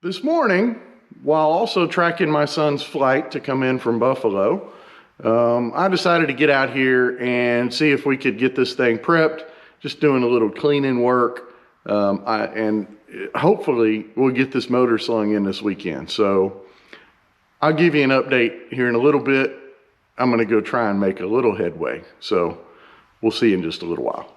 This morning, while also tracking my son's flight to come in from Buffalo, I decided to get out here and see if we could get this thing prepped, just doing a little cleaning work, and hopefully we'll get this motor slung in this weekend. So I'll give you an update here in a little bit. I'm gonna go try and make a little headway. So we'll see you in just a little while.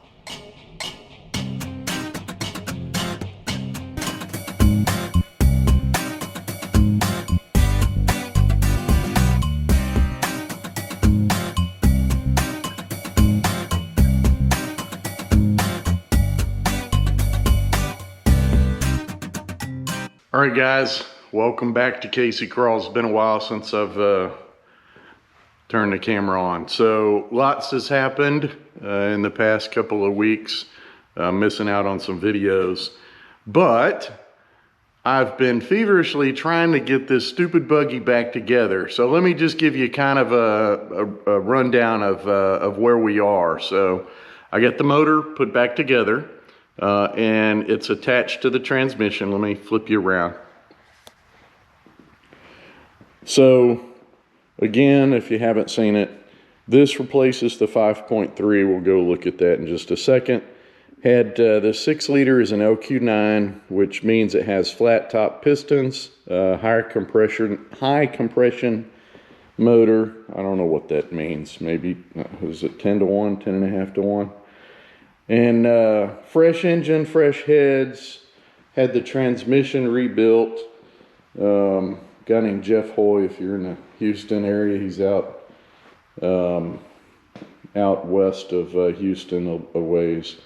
All right, guys, welcome back to Casey Crawls. It's been a while since I've turned the camera on. So lots has happened in the past couple of weeks, missing out on some videos, but I've been feverishly trying to get this stupid buggy back together. So let me just give you kind of a rundown of where we are. So I got the motor put back together. And it's attached to the transmission. Let me flip you around. So again, if you haven't seen it, this replaces the 5.3. We'll go look at that in just a second. Had the 6 liter is an LQ9, which means it has flat top pistons, high compression motor. I don't know what that means. Maybe was it 10 to 1, 10.5 to 1. And fresh engine, fresh heads, had the transmission rebuilt. Guy named Jeff Hoy, if you're in the Houston area, he's out west of Houston a ways.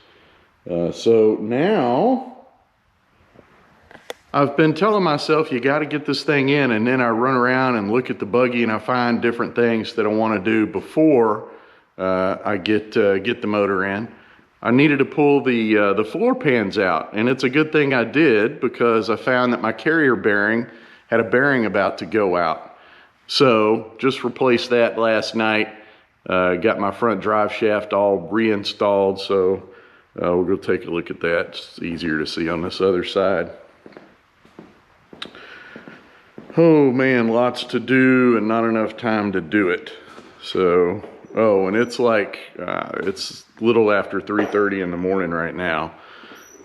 So now I've been telling myself you got to get this thing in, and then I run around and look at the buggy and I find different things that I want to do before I get the motor in. I needed to pull the floor pans out, and it's a good thing I did because I found that my carrier bearing had a bearing about to go out. So just replaced that last night. Got my front drive shaft all reinstalled, so we'll go take a look at that. It's easier to see on this other side. Oh man, lots to do and not enough time to do it. So, oh, and it's like, it's little after 3:30 in the morning right now.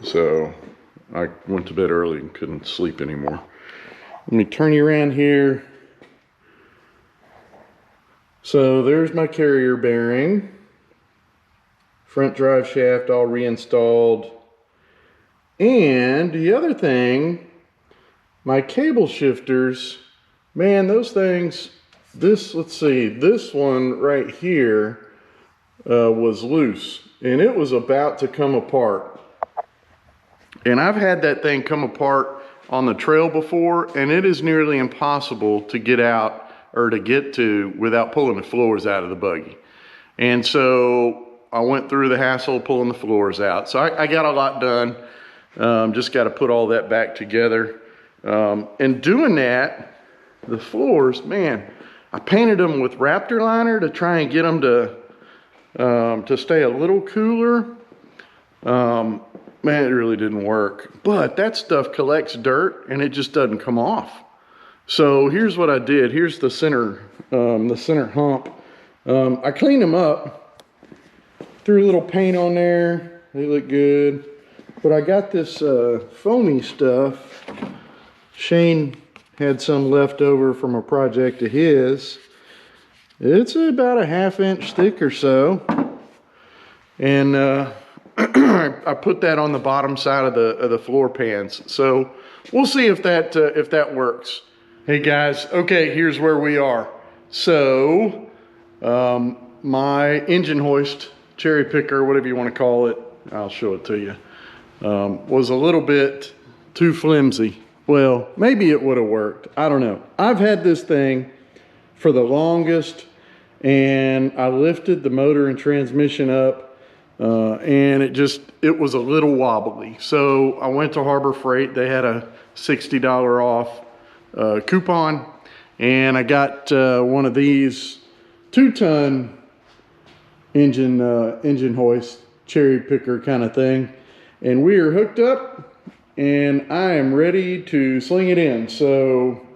So I went to bed early and couldn't sleep anymore. Let me turn you around here. So there's my carrier bearing. Front drive shaft all reinstalled. And the other thing, my cable shifters, man, those things, let's see, this one right here was loose, and it was about to come apart. And I've had that thing come apart on the trail before, and it is nearly impossible to get out or to get to without pulling the floors out of the buggy. And so I went through the hassle of pulling the floors out. So I got a lot done. Just got to put all that back together. And doing that, the floors, man, I painted them with Raptor liner to try and get them to stay a little cooler. Man, it really didn't work. But that stuff collects dirt and it just doesn't come off. So here's what I did. Here's the center hump. I cleaned them up, threw a little paint on there. They look good. But I got this foamy stuff. Shane had some left over from a project of his. It's about a 1/2 inch thick or so. And I put that on the bottom side of the floor pans. So we'll see if that works. Hey guys, okay, here's where we are. So my engine hoist, cherry picker, whatever you want to call it, I'll show it to you, was a little bit too flimsy. Well, maybe it would have worked. I don't know. I've had this thing for the longest, and I lifted the motor and transmission up, and it was a little wobbly. So I went to Harbor Freight. They had a $60 off coupon, and I got one of these 2-ton engine hoist, cherry picker kind of thing. And we are hooked up and I am ready to sling it in. So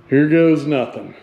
here goes nothing.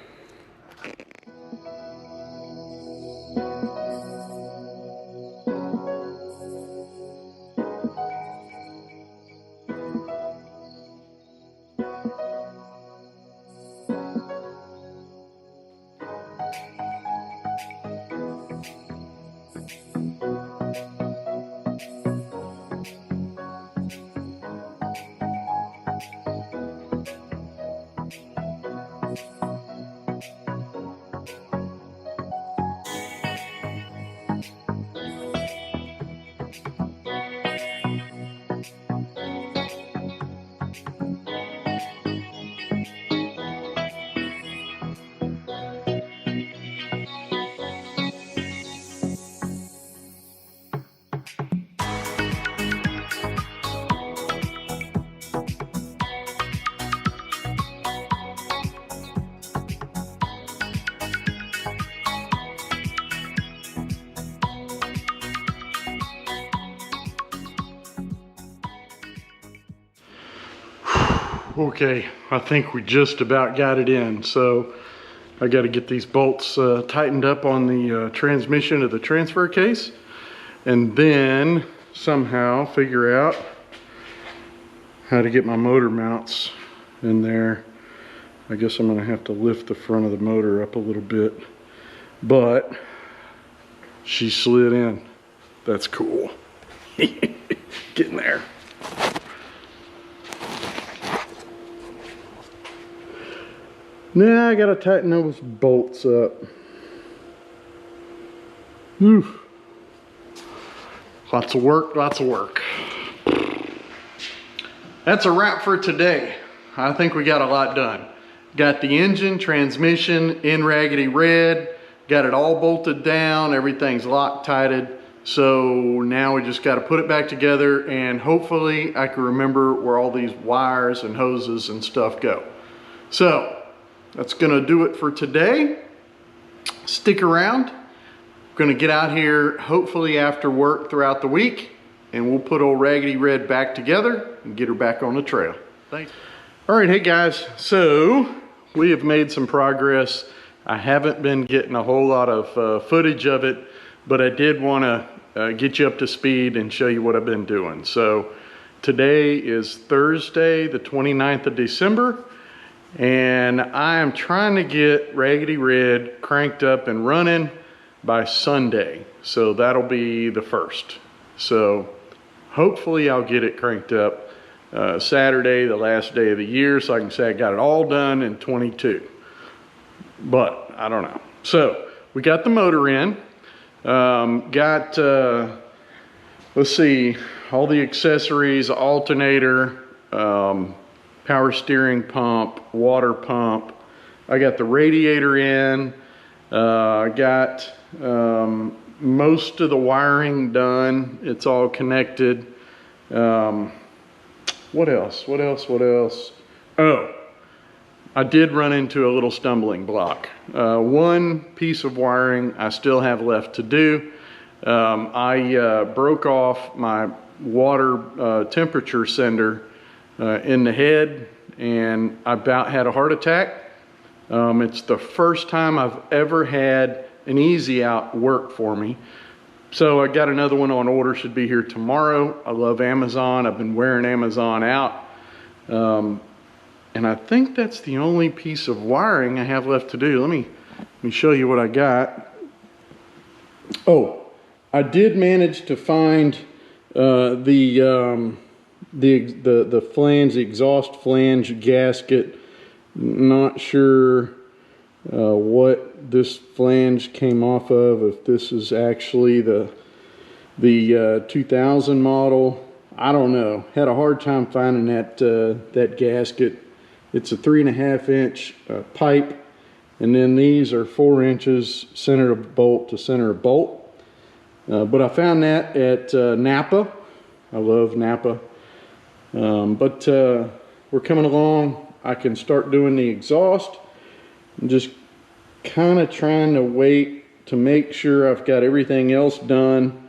Okay, I think we just about got it in. So I got to get these bolts tightened up on the transmission of the transfer case, and then somehow figure out how to get my motor mounts in there. I guess I'm going to have to lift the front of the motor up a little bit, but she slid in. That's cool. Getting there. Now I gotta tighten those bolts up. Whew. Lots of work, lots of work. That's a wrap for today. I think we got a lot done. Got the engine, transmission in Raggedy Red, got it all bolted down, everything's Loctited. So now we just gotta put it back together, and hopefully I can remember where all these wires and hoses and stuff go. So that's gonna do it for today. Stick around. I'm gonna get out here hopefully after work throughout the week, and we'll put old Raggedy Red back together and get her back on the trail. Thanks. All right, hey guys, so we have made some progress. I haven't been getting a whole lot of footage of it, but I did wanna get you up to speed and show you what I've been doing. So today is Thursday, the 29th of December. And I am trying to get Raggedy Red cranked up and running by Sunday. So that'll be the 1st. So hopefully I'll get it cranked up Saturday, the last day of the year, so I can say I got it all done in 22. But I don't know. So we got the motor in. Let's see, all the accessories, alternator, power steering pump, water pump. I got the radiator in. I got most of the wiring done. It's all connected. What else? Oh, I did run into a little stumbling block. One piece of wiring I still have left to do. I broke off my water temperature sender in the head, and I about had a heart attack. It's the first time I've ever had an easy out work for me. So I got another one on order, should be here tomorrow. I love Amazon. I've been wearing Amazon out. And I think that's the only piece of wiring I have left to do. Let me show you what I got. Oh, I did manage to find the flange, the exhaust flange gasket. Not sure what this flange came off of, if this is actually the 2000 model. I don't know. Had a hard time finding that gasket. It's a 3.5 inch pipe, and then these are 4 inches center of bolt to center of bolt. But I found that at Napa. I love Napa. But we're coming along. I can start doing the exhaust. I'm just kind of trying to wait to make sure I've got everything else done,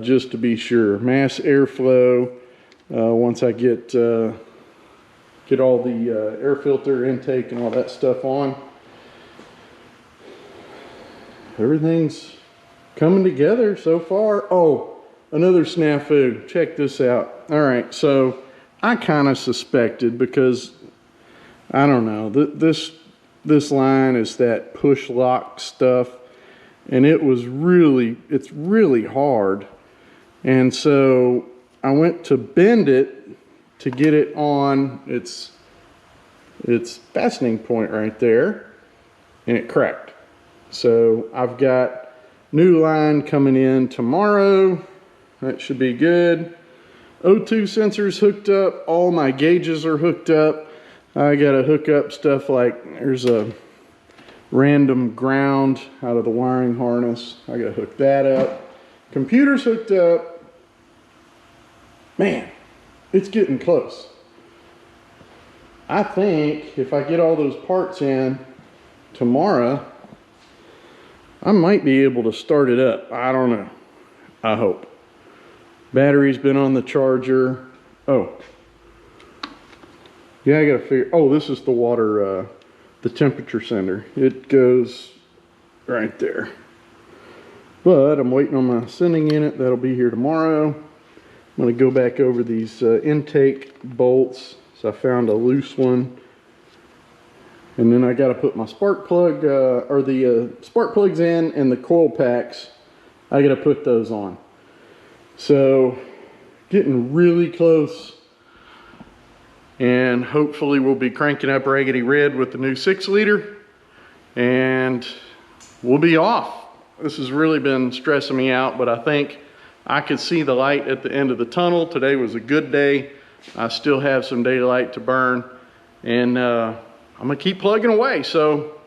just to be sure. Mass airflow, once I get all the air filter intake and all that stuff on. Everything's coming together so far. Oh, another snafu. Check this out. All right, so I kind of suspected, because I don't know, this line is that push lock stuff, and it's really hard. And so I went to bend it to get it on its fastening point right there, and it cracked. So I've got new line coming in tomorrow. That should be good. O2 sensors hooked up. All my gauges are hooked up. I gotta hook up stuff like, there's a random ground out of the wiring harness. I gotta hook that up. Computer's hooked up. Man, it's getting close. I think if I get all those parts in tomorrow, I might be able to start it up. I don't know. I hope. Battery's been on the charger. Oh. Yeah, I gotta figure. Oh, this is the water, the temperature sender. It goes right there. But I'm waiting on my sending unit. That'll be here tomorrow. I'm gonna go back over these intake bolts. So I found a loose one. And then I gotta put my spark plug, or the spark plugs in, and the coil packs. I gotta put those on. So, getting really close. And hopefully we'll be cranking up Raggedy Red with the new 6-liter. And we'll be off. This has really been stressing me out, but I think I could see the light at the end of the tunnel. Today was a good day. I still have some daylight to burn. And I'm gonna keep plugging away. So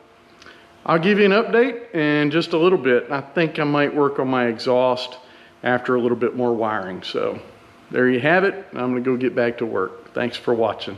I'll give you an update in just a little bit. I think I might work on my exhaust after a little bit more wiring. So there you have it. I'm gonna go get back to work. Thanks for watching.